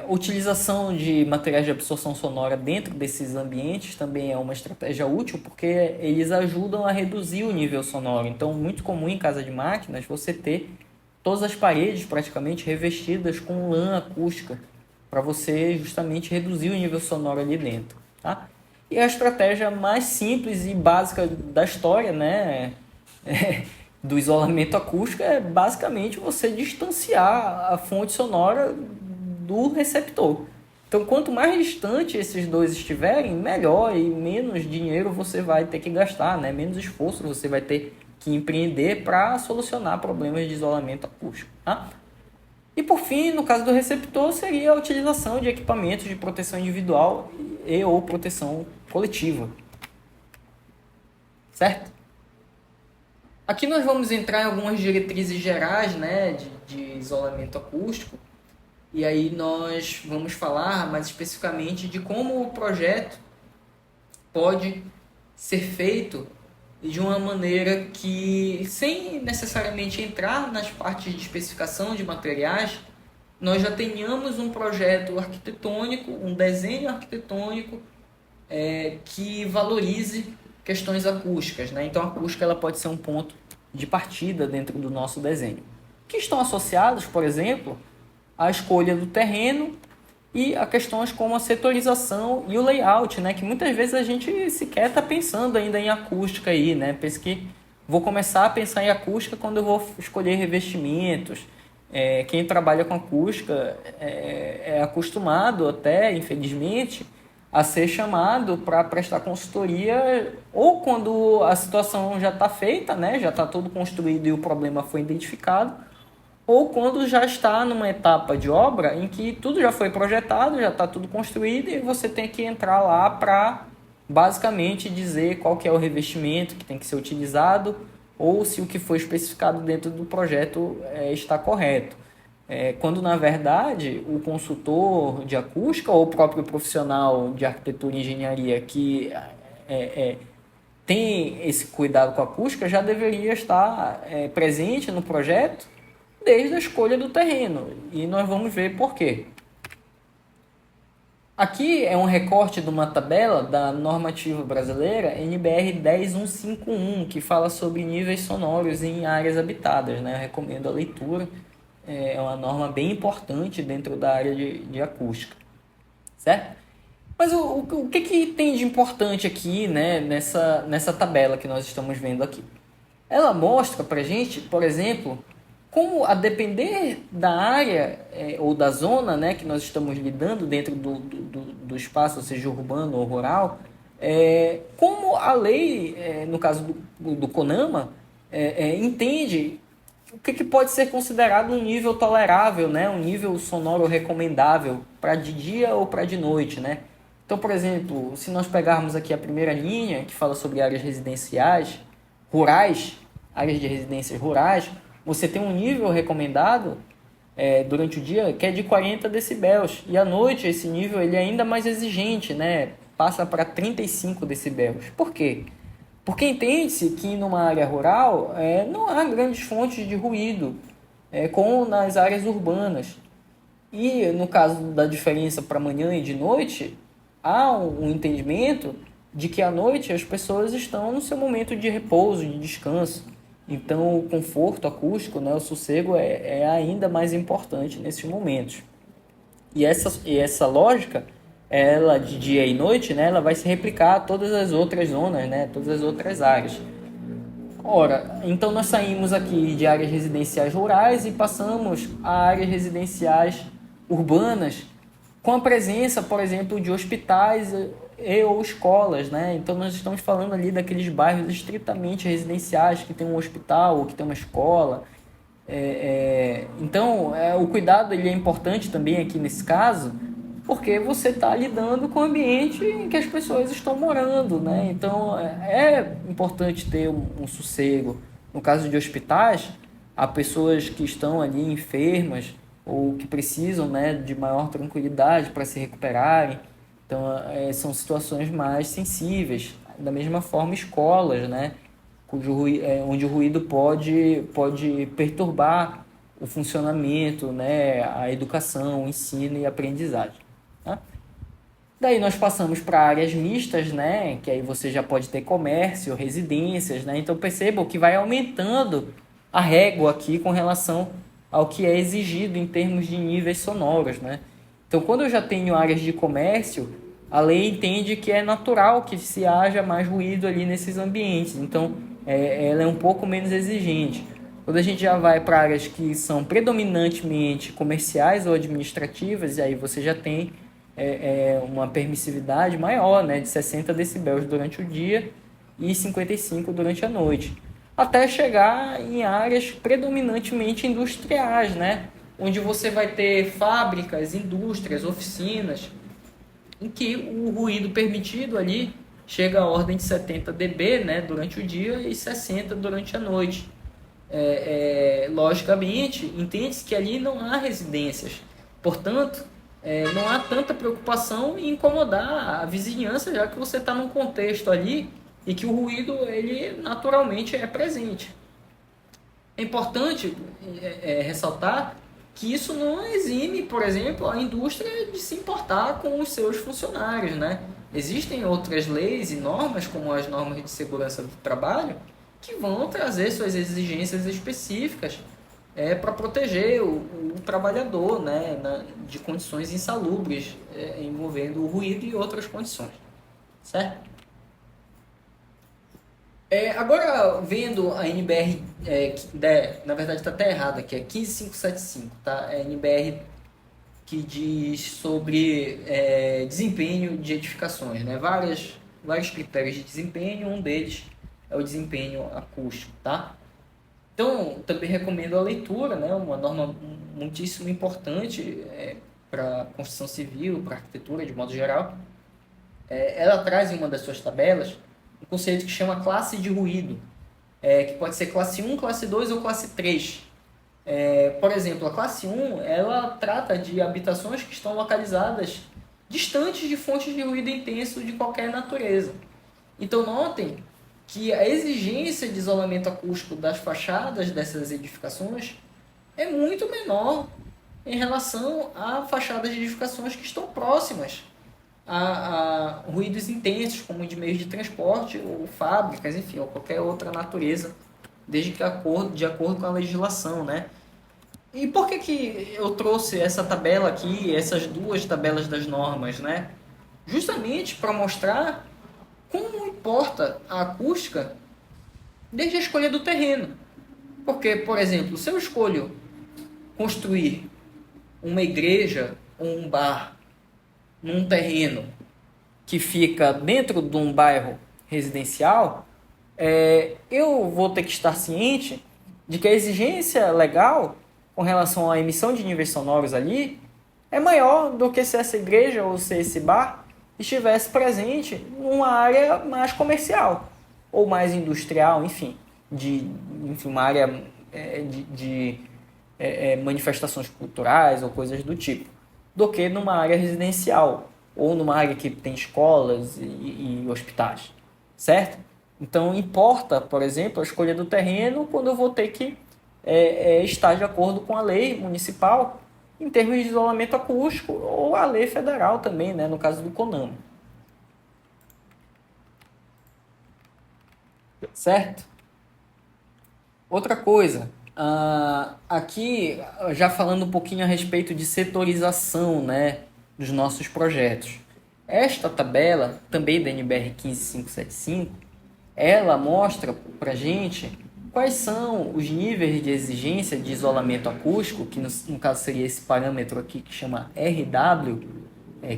A: Utilização de materiais de absorção sonora dentro desses ambientes também é uma estratégia útil, porque eles ajudam a reduzir o nível sonoro. Então, muito comum em casa de máquinas você ter todas as paredes praticamente revestidas com lã acústica, para você justamente reduzir o nível sonoro ali dentro, tá? E a estratégia mais simples e básica da história, né, do isolamento acústico é basicamente você distanciar a fonte sonora do receptor. Então, quanto mais distante esses dois estiverem, melhor e menos dinheiro você vai ter que gastar, né? Menos esforço você vai ter que empreender para solucionar problemas de isolamento acústico, tá? E por fim, no caso do receptor, seria a utilização de equipamentos de proteção individual e ou proteção coletiva, certo? Aqui nós vamos entrar em algumas diretrizes gerais, né, de isolamento acústico, e aí nós vamos falar mais especificamente de como o projeto pode ser feito de uma maneira que, sem necessariamente entrar nas partes de especificação de materiais, nós já tenhamos um projeto arquitetônico, um desenho arquitetônico que valorize questões acústicas, né? Então a acústica ela pode ser um ponto de partida dentro do nosso desenho, que estão associados, por exemplo, à escolha do terreno e a questões como a setorização e o layout, né? Que muitas vezes a gente sequer está pensando ainda em acústica aí, né? Penso que vou começar a pensar em acústica quando eu vou escolher revestimentos. Quem trabalha com acústica é acostumado até, infelizmente, a ser chamado para prestar consultoria ou quando a situação já está feita, né? Já está tudo construído e o problema foi identificado, ou quando já está numa etapa de obra em que tudo já foi projetado, já está tudo construído e você tem que entrar lá para basicamente dizer qual que é o revestimento que tem que ser utilizado ou se o que foi especificado dentro do projeto está correto. Quando na verdade o consultor de acústica ou o próprio profissional de arquitetura e engenharia que tem esse cuidado com a acústica já deveria estar presente no projeto desde a escolha do terreno, e nós vamos ver por quê. Aqui é um recorte de uma tabela da normativa brasileira NBR 10151, que fala sobre níveis sonoros em áreas habitadas, né? Eu recomendo a leitura, é uma norma bem importante dentro da área de acústica, certo? Mas o que tem de importante aqui, né, nessa tabela que nós estamos vendo aqui? Ela mostra para a gente, por exemplo, como a depender da área ou da zona, né, que nós estamos lidando dentro do espaço, seja urbano ou rural, como a lei, no caso do CONAMA, entende o que pode ser considerado um nível tolerável, né, um nível sonoro recomendável para de dia ou para de noite, né? Então, por exemplo, se nós pegarmos aqui a primeira linha, que fala sobre áreas residenciais rurais, áreas de residências rurais, você tem um nível recomendado durante o dia que é de 40 decibéis. E à noite esse nível ele é ainda mais exigente, né? Passa para 35 decibéis. Por quê? Porque entende-se que numa área rural não há grandes fontes de ruído, como nas áreas urbanas. E no caso da diferença para manhã e de noite, há um entendimento de que à noite as pessoas estão no seu momento de repouso, de descanso. Então, o conforto acústico, né, o sossego é ainda mais importante nesses momentos. E essa lógica, ela de dia e noite, né, ela vai se replicar a todas as outras zonas, né, todas as outras áreas. Ora, então nós saímos aqui de áreas residenciais rurais e passamos a áreas residenciais urbanas, com a presença, por exemplo, de hospitais ou escolas, né? Então nós estamos falando ali daqueles bairros estritamente residenciais que tem um hospital ou que tem uma escola. Então o cuidado ele é importante também aqui nesse caso, porque você está lidando com o ambiente em que as pessoas estão morando, né? Então é importante ter um sossego. No caso de hospitais, a pessoas que estão ali enfermas ou que precisam, né, de maior tranquilidade para se recuperarem. Então, são situações mais sensíveis. Da mesma forma, escolas, né, onde o ruído pode perturbar o funcionamento, né, a educação, o ensino e a aprendizagem. Tá? Daí nós passamos para áreas mistas, né, que aí você já pode ter comércio, residências, né? Então percebam que vai aumentando a régua aqui com relação ao que é exigido em termos de níveis sonoros, né? Então quando eu já tenho áreas de comércio, a lei entende que é natural que se haja mais ruído ali nesses ambientes. Então ela é um pouco menos exigente. Quando a gente já vai para áreas que são predominantemente comerciais ou administrativas, e aí você já tem uma permissividade maior, né, de 60 decibéis durante o dia e 55 durante a noite, até chegar em áreas predominantemente industriais, né, onde você vai ter fábricas, indústrias, oficinas, em que o ruído permitido ali chega à ordem de 70 dB, né, durante o dia e 60 durante a noite. Logicamente, entende-se que ali não há residências, portanto, não há tanta preocupação em incomodar a vizinhança, já que você está num contexto ali e que o ruído ele naturalmente é presente. É importante ressaltar que isso não exime, por exemplo, a indústria de se importar com os seus funcionários, né? Existem outras leis e normas, como as normas de segurança do trabalho, que vão trazer suas exigências específicas para proteger o trabalhador, né, de condições insalubres envolvendo o ruído e outras condições, certo? Agora, vendo a NBR, na verdade está até errado aqui, é 15575, tá? É a NBR que diz sobre desempenho de edificações, né? Vários critérios de desempenho, um deles é o desempenho acústico, tá? Então, também recomendo a leitura, né? Uma norma muitíssimo importante para a construção civil, para a arquitetura de modo geral. Ela traz em uma das suas tabelas um conceito que chama classe de ruído, que pode ser classe 1, classe 2 ou classe 3. Por exemplo, a classe 1 ela trata de habitações que estão localizadas distantes de fontes de ruído intenso de qualquer natureza. Então, notem que a exigência de isolamento acústico das fachadas dessas edificações é muito menor em relação a fachadas de edificações que estão próximas a ruídos intensos, como de meios de transporte ou fábricas, enfim, ou qualquer outra natureza, desde que de acordo com a legislação, né? E por que eu trouxe essa tabela aqui, essas duas tabelas das normas, né? Justamente para mostrar como importa a acústica desde a escolha do terreno. Porque, por exemplo, se eu escolho construir uma igreja ou um bar num terreno que fica dentro de um bairro residencial, eu vou ter que estar ciente de que a exigência legal com relação à emissão de níveis sonoros ali é maior do que se essa igreja ou se esse bar estivesse presente numa área mais comercial ou mais industrial, enfim, uma área de manifestações culturais ou coisas do tipo, do que numa área residencial ou numa área que tem escolas e hospitais, certo? Então importa, por exemplo, a escolha do terreno quando eu vou ter que estar de acordo com a lei municipal em termos de isolamento acústico ou a lei federal também, né, no caso do CONAMA. Certo? Outra coisa, aqui já falando um pouquinho a respeito de setorização, né, dos nossos projetos. Esta tabela, também da NBR 15575, ela mostra para a gente quais são os níveis de exigência de isolamento acústico, que no caso seria esse parâmetro aqui que chama RW,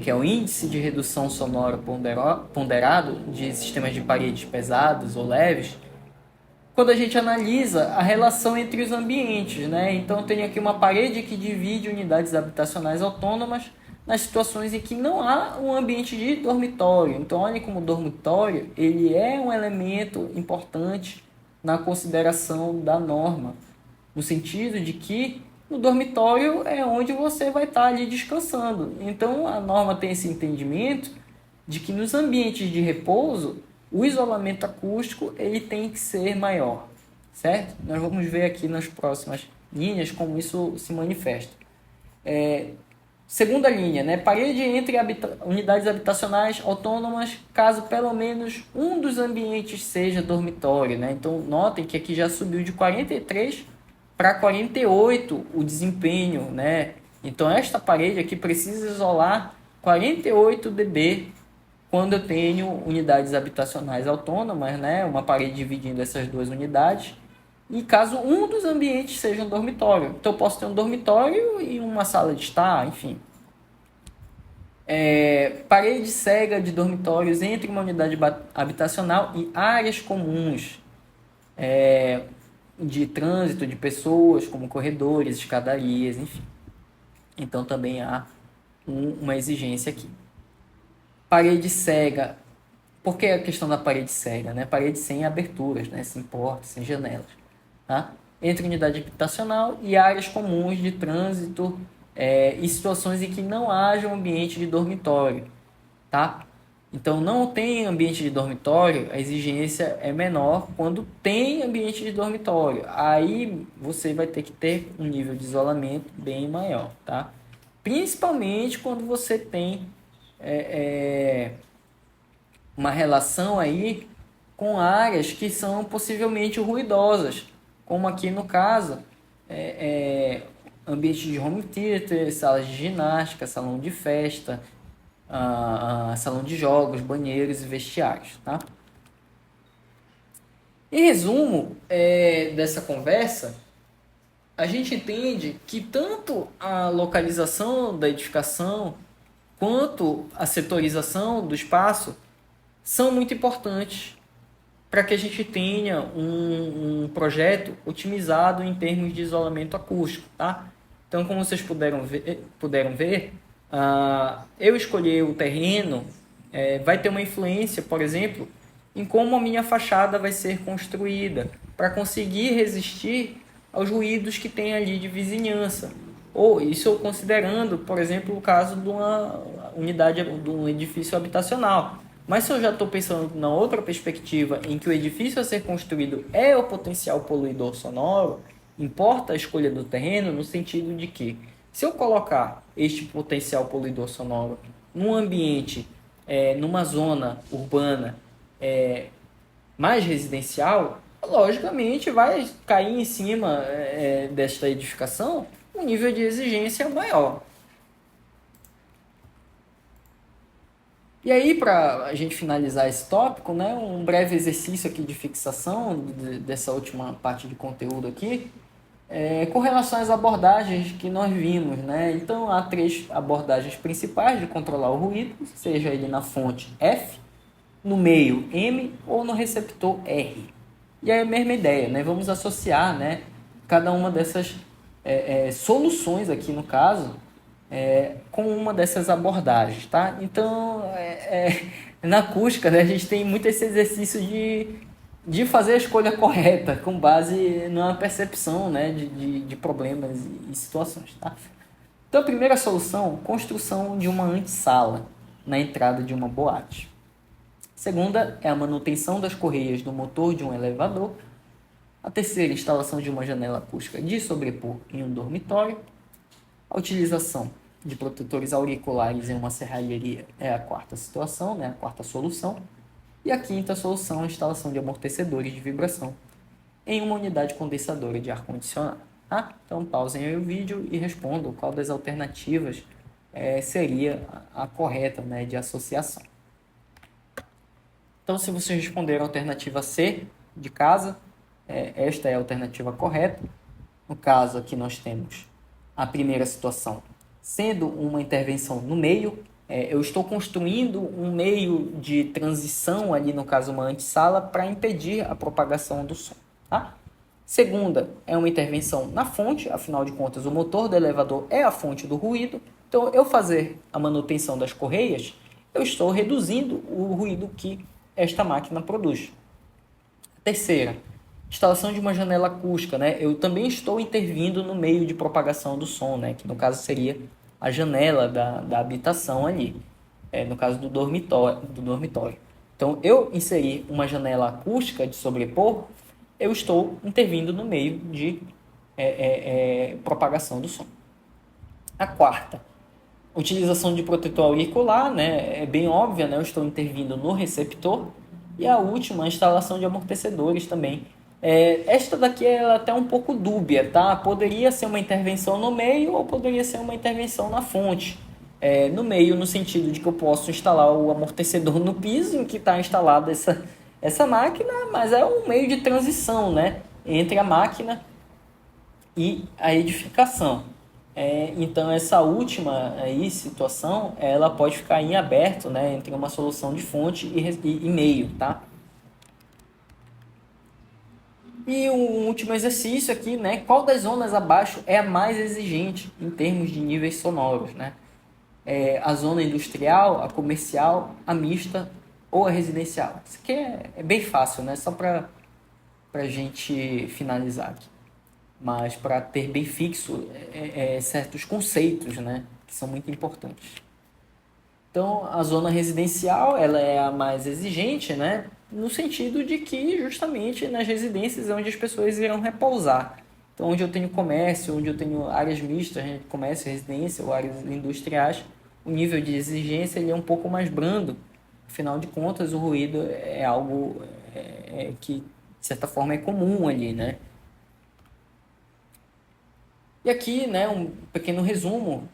A: que é o Índice de Redução Sonora Ponderado de Sistemas de Paredes Pesados ou Leves, quando a gente analisa a relação entre os ambientes, né? Então tem aqui uma parede que divide unidades habitacionais autônomas nas situações em que não há um ambiente de dormitório. Então olhem como o dormitório ele é um elemento importante na consideração da norma. no sentido de que no dormitório é onde você vai estar ali descansando. Então a norma tem esse entendimento de que nos ambientes de repouso o isolamento acústico ele tem que ser maior, certo? Nós vamos ver aqui nas próximas linhas como isso se manifesta. Segunda linha, né? Parede entre unidades habitacionais autônomas, caso pelo menos um dos ambientes seja dormitório, né? Então, notem que aqui já subiu de 43 para 48 o desempenho, né? Então, esta parede aqui precisa isolar 48 dB quando eu tenho unidades habitacionais autônomas, né? Uma parede dividindo essas duas unidades. E caso um dos ambientes seja um dormitório. Então, eu posso ter um dormitório e uma sala de estar, enfim. Parede cega de dormitórios entre uma unidade habitacional e áreas comuns de trânsito de pessoas, como corredores, escadarias, enfim. Então, também há uma exigência aqui. Parede cega. Por que a questão da parede cega? Né? Parede sem aberturas, né? Sem portas, sem janelas. Tá? Entre unidade habitacional e áreas comuns de trânsito e situações em que não haja um ambiente de dormitório. Tá? Então, não tem ambiente de dormitório, a exigência é menor quando tem ambiente de dormitório. Aí você vai ter que ter um nível de isolamento bem maior. Tá? Principalmente quando você tem uma relação aí com áreas que são possivelmente ruidosas, como aqui no caso, ambiente de home theater, salas de ginástica, salão de festa, salão de jogos, banheiros e vestiários. Tá? Em resumo dessa conversa, a gente entende que tanto a localização da edificação quanto a setorização do espaço são muito importantes para que a gente tenha um projeto otimizado em termos de isolamento acústico. Tá? Então, como vocês puderam ver, eu escolher o terreno vai ter uma influência, por exemplo, em como a minha fachada vai ser construída para conseguir resistir aos ruídos que tem ali de vizinhança. Ou isso considerando, por exemplo, o caso de uma unidade, de um edifício habitacional. Mas se eu já estou pensando na outra perspectiva, em que o edifício a ser construído é o potencial poluidor sonoro, importa a escolha do terreno no sentido de que, se eu colocar este potencial poluidor sonoro num ambiente, numa zona urbana mais residencial, logicamente vai cair em cima desta edificação um nível de exigência maior. E aí, para a gente finalizar esse tópico, né, um breve exercício aqui de fixação dessa última parte de conteúdo aqui, com relação às abordagens que nós vimos. Né? Então, há 3 abordagens principais de controlar o ruído, seja ele na fonte F, no meio M ou no receptor R. E aí a mesma ideia, né? Vamos associar, né, cada uma dessas soluções aqui no caso, com uma dessas abordagens, tá? Então, na acústica, né, a gente tem muito esse exercício de fazer a escolha correta com base numa percepção, né, de problemas e situações, tá? Então, a primeira solução, construção de uma antessala na entrada de uma boate. Segunda é a manutenção das correias do motor de um elevador. A terceira, instalação de uma janela acústica de sobrepor em um dormitório. A utilização de protetores auriculares em uma serralheria é a quarta situação, né? A quarta solução. E a quinta solução, a instalação de amortecedores de vibração em uma unidade condensadora de ar-condicionado. Tá? Então, pausem aí o vídeo e respondam qual das alternativas seria a correta, né, de associação. Então, se vocês responderam a alternativa C, de casa, esta é a alternativa correta. No caso, aqui nós temos a primeira situação, sendo uma intervenção no meio. Eu estou construindo um meio de transição, ali no caso uma antessala, para impedir a propagação do som. Tá? Segunda, é uma intervenção na fonte, afinal de contas, o motor do elevador é a fonte do ruído. Então, eu fazer a manutenção das correias, eu estou reduzindo o ruído que esta máquina produz. Terceira, Instalação de uma janela acústica, né? Eu também estou intervindo no meio de propagação do som, né? Que no caso seria a janela da habitação ali, no caso do dormitório. Então, eu inserir uma janela acústica de sobrepor, eu estou intervindo no meio de propagação do som. A quarta, utilização de protetor auricular, né? É bem óbvia, né? Eu estou intervindo no receptor. E a última, a instalação de amortecedores também. Esta daqui é até um pouco dúbia, tá? Poderia ser uma intervenção no meio ou poderia ser uma intervenção na fonte. No meio, no sentido de que eu posso instalar o amortecedor no piso em que está instalada essa máquina, mas é um meio de transição, né? Entre a máquina e a edificação. Então, essa última situação, ela pode ficar em aberto, né, entre uma solução de fonte e meio, tá? E um último exercício aqui, né, qual das zonas abaixo é a mais exigente em termos de níveis sonoros, né? A zona industrial, a comercial, a mista ou a residencial? Isso aqui é bem fácil, né? Só para a gente finalizar aqui. Mas para ter bem fixo certos conceitos, né, que são muito importantes. Então, a zona residencial ela é a mais exigente, né, no sentido de que justamente nas residências é onde as pessoas irão repousar. Então, onde eu tenho comércio, onde eu tenho áreas mistas, né, comércio, residência ou áreas industriais, o nível de exigência ele é um pouco mais brando. Afinal de contas, o ruído é algo que, de certa forma, é comum ali, né? E aqui, né, um pequeno resumo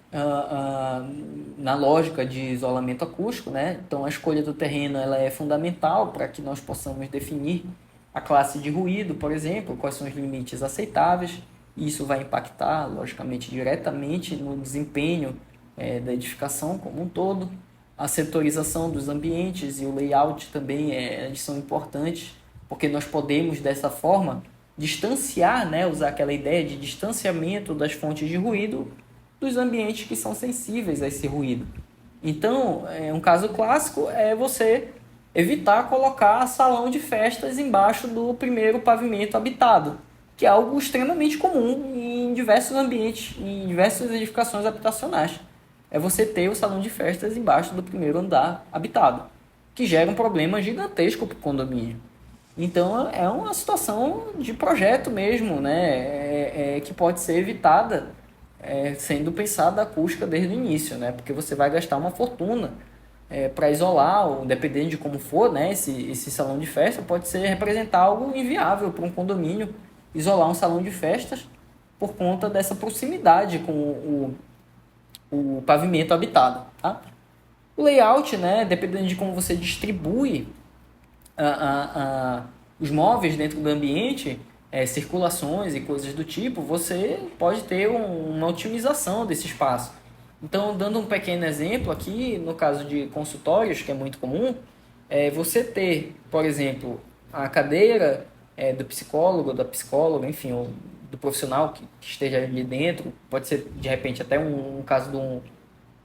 A: na lógica de isolamento acústico, né? Então, a escolha do terreno ela é fundamental para que nós possamos definir a classe de ruído, por exemplo, quais são os limites aceitáveis. E isso vai impactar, logicamente, diretamente no desempenho da edificação como um todo. A setorização dos ambientes e o layout também eles são importantes, porque nós podemos, dessa forma, distanciar, né, usar aquela ideia de distanciamento das fontes de ruído dos ambientes que são sensíveis a esse ruído. Então, um caso clássico é você evitar colocar salão de festas embaixo do primeiro pavimento habitado, que é algo extremamente comum em diversos ambientes, em diversas edificações habitacionais. É você ter o salão de festas embaixo do primeiro andar habitado, que gera um problema gigantesco para o condomínio. Então, é uma situação de projeto mesmo, né? Que pode ser evitada sendo pensada a acústica desde o início, né? Porque você vai gastar uma fortuna para isolar, ou dependendo de como for, né? Esse salão de festa pode representar algo inviável para um condomínio isolar um salão de festas por conta dessa proximidade com o pavimento habitado, tá? O layout, né? Dependendo de como você distribui os móveis dentro do ambiente, circulações e coisas do tipo, você pode ter uma otimização desse espaço. Então, dando um pequeno exemplo aqui, no caso de consultórios, que é muito comum, você ter, por exemplo, a cadeira do psicólogo, da psicóloga, enfim, ou do profissional que esteja ali dentro, pode ser, de repente, até um caso de um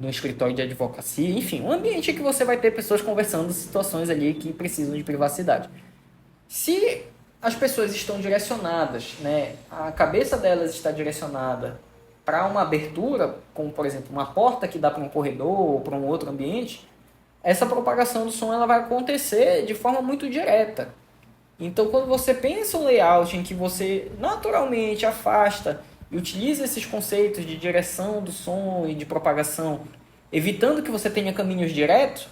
A: escritório de advocacia, enfim, um ambiente em que você vai ter pessoas conversando situações ali que precisam de privacidade. Se as pessoas estão direcionadas, né, a cabeça delas está direcionada para uma abertura, como por exemplo uma porta que dá para um corredor ou para um outro ambiente, essa propagação do som ela vai acontecer de forma muito direta. Então, quando você pensa um layout em que você naturalmente afasta e utiliza esses conceitos de direção do som e de propagação, evitando que você tenha caminhos diretos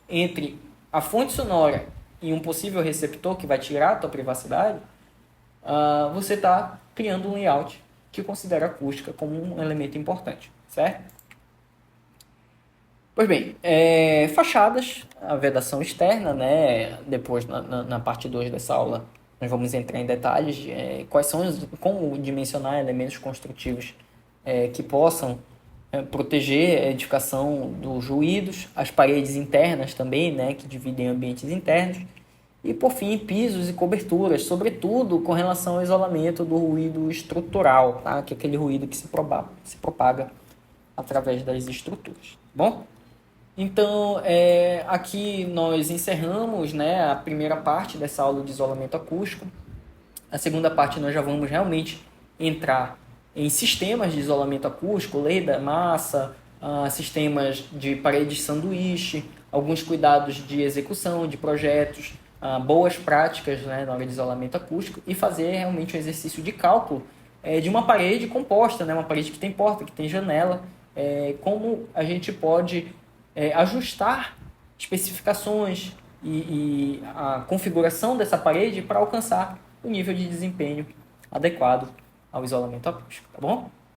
A: entre a fonte sonora e um possível receptor que vai tirar a tua privacidade, você está criando um layout que considera a acústica como um elemento importante, certo? Pois bem, fachadas, a vedação externa, né? Depois na parte 2 dessa aula nós vamos entrar em detalhes de quais são como dimensionar elementos construtivos que possam proteger a edificação dos ruídos, as paredes internas também, né, que dividem ambientes internos, e por fim pisos e coberturas, sobretudo com relação ao isolamento do ruído estrutural, tá? Que é aquele ruído que se propaga através das estruturas. Bom, então aqui nós encerramos, né, a primeira parte dessa aula de isolamento acústico. A segunda parte nós já vamos realmente entrar em sistemas de isolamento acústico, lei da massa, sistemas de parede de sanduíche, alguns cuidados de execução de projetos, boas práticas, né, na hora de isolamento acústico, e fazer realmente um exercício de cálculo de uma parede composta, né, uma parede que tem porta, que tem janela, como a gente pode ajustar especificações e a configuração dessa parede para alcançar o nível de desempenho adequado ao isolamento acústico, tá bom?